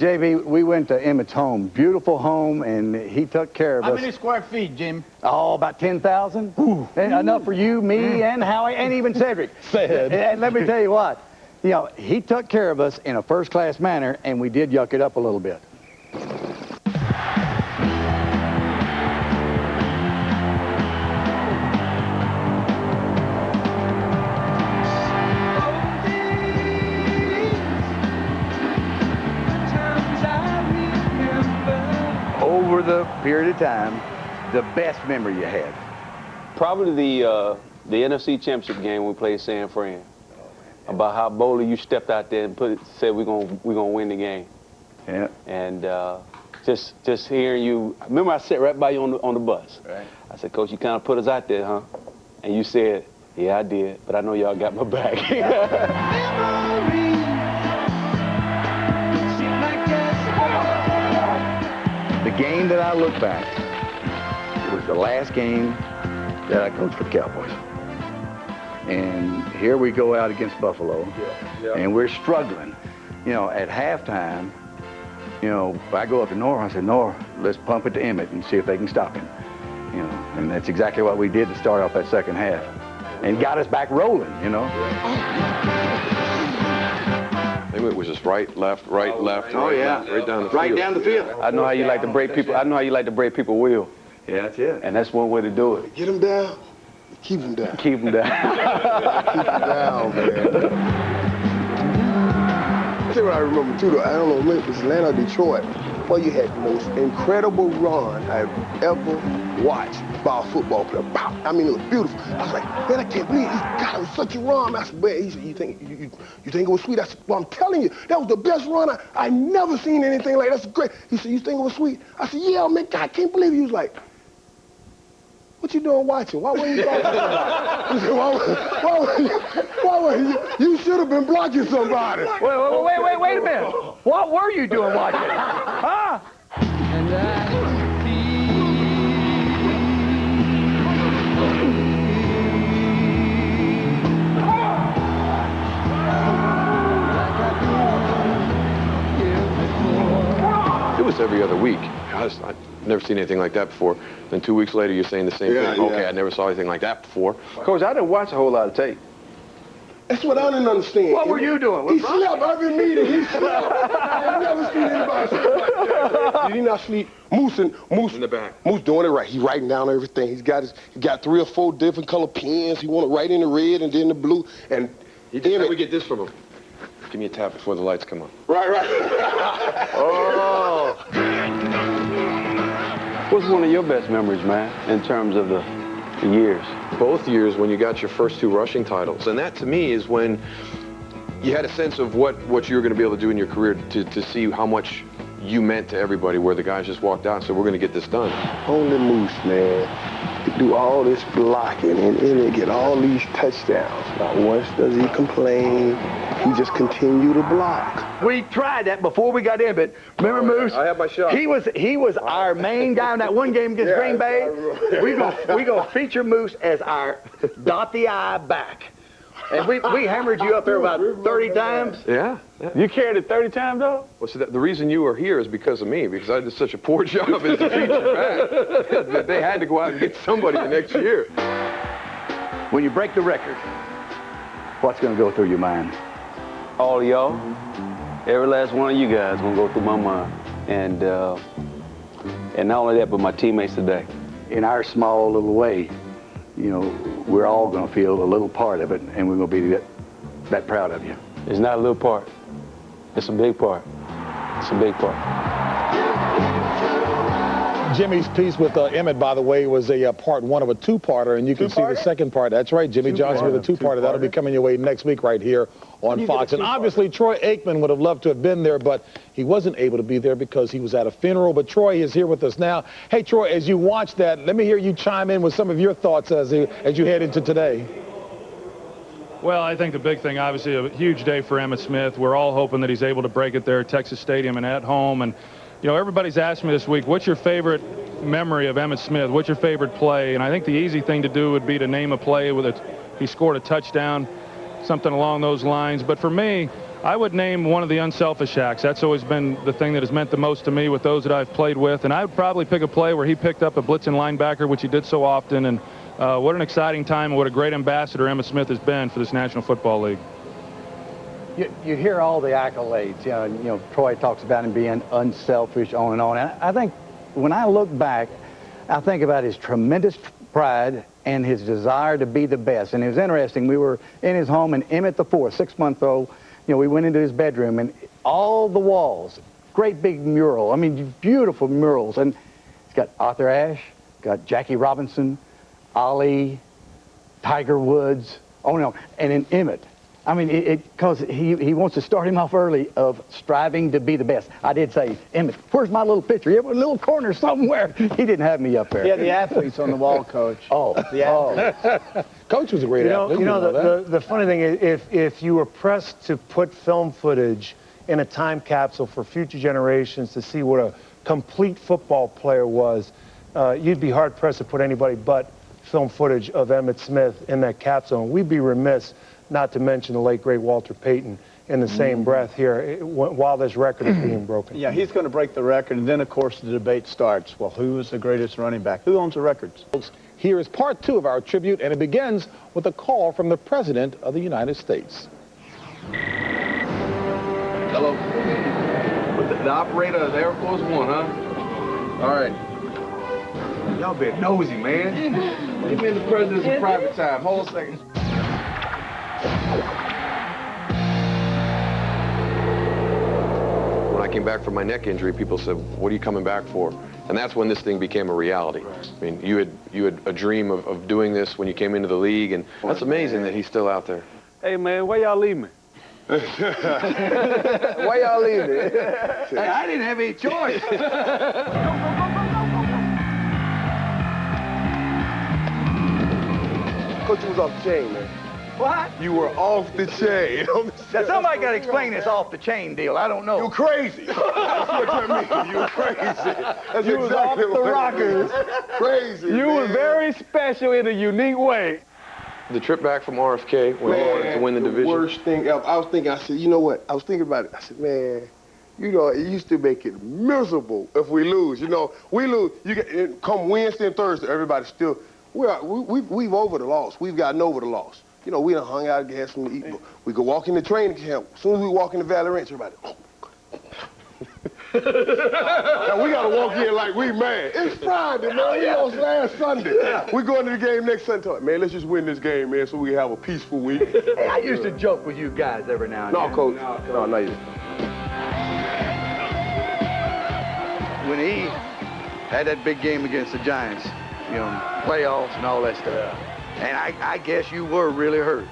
JB, we went to Emmitt's home, beautiful home, and he took care of us. How many square feet, Jim? Oh, about 10,000. Enough for you, me, and Howie, and even Cedric. And let me tell you what, you know, he took care of us in a first-class manner, and we did yuck it up a little bit. Over the period of time, the best memory you had? Probably the NFC Championship game when we played San Fran. About how boldly you stepped out there and said we're gonna win the game. Yeah. And just hearing you. I remember I sat right by you on the bus. Right. I said, Coach, you kind of put us out there, huh? And you said, yeah, I did, but I know y'all got my back. The game that I look back, it was the last game that I coached for the Cowboys. And here we go out against Buffalo, and we're struggling. You know, at halftime, you know, I go up to Nora, I said, Nora, let's pump it to Emmitt and see if they can stop him. You know, and that's exactly what we did to start off that second half. And got us back rolling, you know. It was just right, left, right, left. Oh, yeah. Right down the field. Right down the field. I know how you like to break people. I know how you like to break people will. Yeah, that's it. And that's one way to do it. Get them down, keep them down. Keep them down. Keep them down, man. I'll tell you what I remember, too, though. I don't know, maybe it was Atlanta or Detroit. Well, you had the most incredible run I've ever watched by a football player. Pow! I mean, it was beautiful. I was like, man, I can't believe he's got such a run. I said, man, he said, you think it was sweet? I said, well, I'm telling you, that was the best run. I never seen anything like that. That's great. He said, you think it was sweet? I said, yeah, man, God, I can't believe it. He was like, what you doing watching? Why weren't you talking about it? He said, why were you? You should have been blocking somebody. Wait a minute. What were you doing watching? Huh? It was every other week. I've never seen anything like that before. Then 2 weeks later, you're saying the same thing. Yeah. Okay, I never saw anything like that before. Coach, I didn't watch a whole lot of tape. That's what I didn't understand. What were you doing? He slept every meeting. He slept. I've never seen anybody sleep like that. Did he not sleep? Moose In the back. Moose doing it right. He writing down everything. He got 3 or 4 different color pens. He want to write in the red and then the blue. And We get this from him. Give me a tap before the lights come on. right. Oh. What's one of your best memories, man, in terms of the years? Both years when you got your first 2 rushing titles. And that, to me, is when you had a sense of what you were going to be able to do in your career to see how much you meant to everybody, where the guys just walked out and said, we're going to get this done. Only Moose, man. He do all this blocking and he get all these touchdowns. Not once does he complain. He just continue to block. We tried that before we got Emmitt. Remember Moose? I had my shot. He was our main guy in that one game against Green Bay. We gonna feature Moose as our dot the I back. And we hammered you up there about 30 times. Yeah. You carried it 30 times, though? Well, see, the reason you are here is because of me, because I did such a poor job as a feature back that they had to go out and get somebody the next year. When you break the record, what's gonna go through your mind? All of y'all, every last one of you guys gonna go through my mind. And not only that, but my teammates today. In our small little way, you know, we're all gonna feel a little part of it, and we're gonna be that proud of you. It's not a little part. It's a big part. It's a big part. Jimmy's piece with Emmitt, by the way, was a part 1 of a 2-parter, and you can see the second part. That's right, Jimmy Johnson with a 2-parter. That'll be coming your way next week right here on Fox. And obviously, Troy Aikman would have loved to have been there, but he wasn't able to be there because he was at a funeral. But Troy is here with us now. Hey, Troy, as you watch that, let me hear you chime in with some of your thoughts as you head into today. Well, I think the big thing, obviously, a huge day for Emmitt Smith. We're all hoping that he's able to break it there at Texas Stadium and at home. And, you know, everybody's asked me this week, what's your favorite memory of Emmitt Smith? What's your favorite play? And I think the easy thing to do would be to name a play with it. He scored a touchdown, something along those lines. But for me, I would name one of the unselfish acts. That's always been the thing that has meant the most to me with those that I've played with. And I would probably pick a play where he picked up a blitzing linebacker, which he did so often. And what an exciting time and what a great ambassador Emmitt Smith has been for this National Football League. You hear all the accolades. You know, Troy talks about him being unselfish, on and on. And I think when I look back, I think about his tremendous pride and his desire to be the best. And it was interesting. We were in his home, and Emmitt the fourth, 6-month-old, you know, we went into his bedroom, and all the walls, great big mural. I mean, beautiful murals. And it's got Arthur Ashe, got Jackie Robinson, Ali, Tiger Woods, on and on. And then Emmitt. I mean, because he wants to start him off early of striving to be the best. I did say, Emmitt, where's my little picture? It was a little corner somewhere. He didn't have me up there. Yeah, the athletes on the wall, Coach. Oh, the athletes. Coach was a great athlete. You know, the funny thing is, if you were pressed to put film footage in a time capsule for future generations to see what a complete football player was, you'd be hard-pressed to put anybody but film footage of Emmitt Smith in that capsule. And we'd be remiss not to mention the late, great Walter Payton in the same breath here while this record is being broken. Yeah, he's going to break the record, and then, of course, the debate starts. Well, who is the greatest running back? Who owns the records? Here is part 2 of our tribute, and it begins with a call from the President of the United States. Hello. With the operator of Air Force One, huh? All right. Y'all been nosy, man. Leave me in the president's private time. Hold a second. When I came back from my neck injury, people said, "What are you coming back for?" And that's when this thing became a reality. I mean, you had a dream of doing this when you came into the league, and that's amazing that he's still out there. Hey, man, where y'all leave me? Why y'all leaving? hey, I didn't have any choice. Coach, you was off the chain, man. What? You were off the chain. Now, somebody got to explain this off the chain deal. I don't know. You crazy. That's what that means. You crazy. That's You was off the rockers. Crazy, You was man. very special in a unique way. The trip back from RFK when you wanted to win the division. Worst thing ever. I was thinking, I said, you know what? I was thinking about it. I said, man, you know, it used to make it miserable if we lose. You know, we lose. You get come Wednesday and Thursday, everybody's still. We've over the loss. We've gotten over the loss. You know, we done hung out, had something to eat. We could walk in the training camp. As soon as we walk in the Valley Ranch, everybody. Now we gotta walk in like we mad. It's Friday, man. We lost last Sunday. We going to the game next Sunday. Man, let's just win this game, man, so we can have a peaceful week. Hey, I used to joke with you guys every now and then. No, Coach. No, not you. When he had that big game against the Giants, you know, playoffs and all that stuff. And I guess you were really hurt.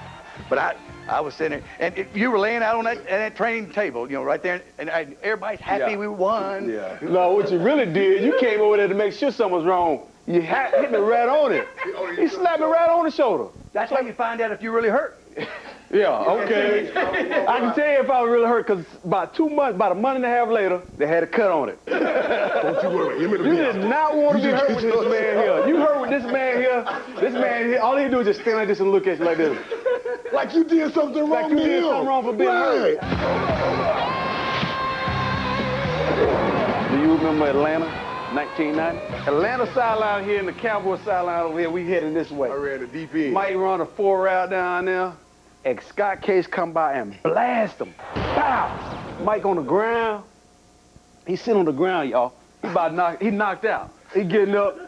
But I was sitting there, and you were laying out on that training table, you know, right there, and everybody's happy we won. Yeah. No, what you really did, you came over there to make sure something was wrong. You hit me right on it. He slapped me right on the shoulder. That's how you find out if you're really hurt. Yeah, okay. I can tell you if I was really hurt, because about a month and a half later, they had a cut on it. Don't you worry. You did not want to be hurt with this man here. You hurt with this man here. This man here, all he do is just stand like this and look at you like this. Like you did something wrong. Like you did something wrong for being hurt. Do you remember Atlanta, 1990? Atlanta sideline here and the Cowboys sideline over here, we heading this way. I ran the deep end. Mike run a 4 route down there, and Scott Case come by and blast him. Pow! Mike on the ground. He's sitting on the ground, y'all. He knocked out. He getting up,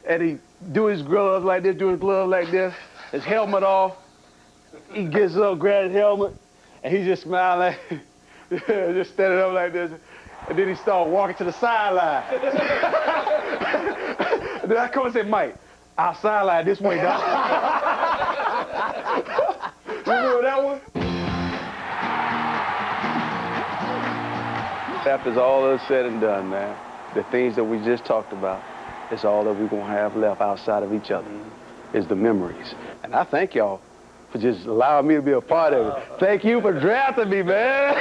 and he do his gloves like this, his helmet off. He gets up, grabs his helmet, and he just smiling, just standing up like this. And then he started walking to the sideline. Then I come and say, Mike, our sideline this way, Doc. You remember that one? After all is said and done, man, the things that we just talked about is all that we're going to have left outside of each other, is the memories. And I thank y'all for just allowing me to be a part of it. Thank you for drafting me, man.